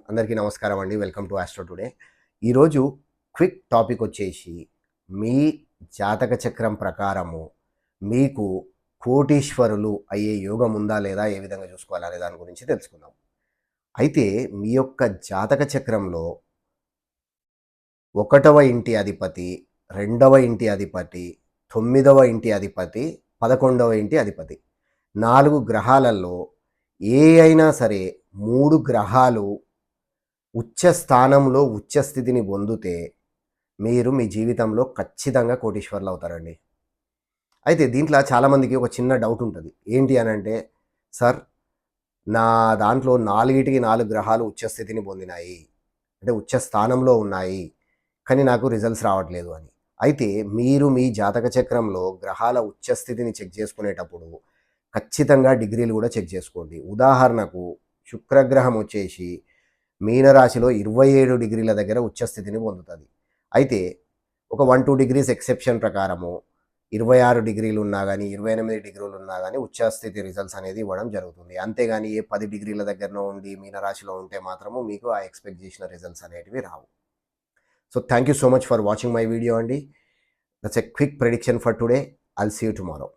అందరికీ నమస్కారం అండి. Welcome to Astro Today. ఈరోజు క్విక్ టాపిక్ వచ్చేసి మీ జాతక చక్రం ప్రకారము మీకు కోటీశ్వరులు అయ్యే యోగం ఉందా లేదా, ఏ విధంగా చూసుకోవాలనే దాని గురించి తెలుసుకుందాం. అయితే మీ యొక్క జాతక చక్రంలో 1వ ఇంటి అధిపతి, 2వ ఇంటి అధిపతి, 9వ ఇంటి అధిపతి, 11వ ఇంటి అధిపతి 4 గ్రహాలలో ఏ అయినా సరే 3 గ్రహాలు ఉచ్చ స్థానంలో ఉచ్చ స్థితిని పొందితే మీరు మీ జీవితంలో ఖచ్చితంగా కోటీశ్వర్లు అవుతారండి. అయితే దీంట్లో చాలామందికి ఒక చిన్న డౌట్ ఉంటుంది. ఏంటి అనంటే, సార్ నా దాంట్లో 4కి 4 గ్రహాలు ఉచ్చ స్థితిని పొందినాయి, అంటే ఉచ్చ స్థానంలో ఉన్నాయి, కానీ నాకు రిజల్ట్స్ రావట్లేదు అని. అయితే మీరు మీ జాతక చక్రంలో గ్రహాల ఉచ్చ స్థితిని చెక్ చేసుకునేటప్పుడు ఖచ్చితంగా డిగ్రీలు కూడా చెక్ చేసుకోండి. ఉదాహరణకు శుక్రగ్రహం వచ్చేసి మీనరాశిలో 27 డిగ్రీల దగ్గర ఉచ్చస్థితిని పొందుతుంది. అయితే ఒక 1-2 డిగ్రీస్ ఎక్సెప్షన్ ప్రకారము 26 డిగ్రీలు ఉన్నా కానీ, 28 డిగ్రీలు ఉన్నా కానీ ఉచ్చస్థితి రిజల్ట్స్ అనేది ఇవ్వడం జరుగుతుంది. అంతేగాని ఏ 10 డిగ్రీల దగ్గరలో ఉండి మీనరాశిలో ఉంటే మాత్రము మీకు ఆ ఎక్స్పెక్ట్ చేసిన రిజల్ట్స్ అనేటివి రావు. So thank you so much for watching my video అండి. That's a quick prediction for today. I'll see you tomorrow.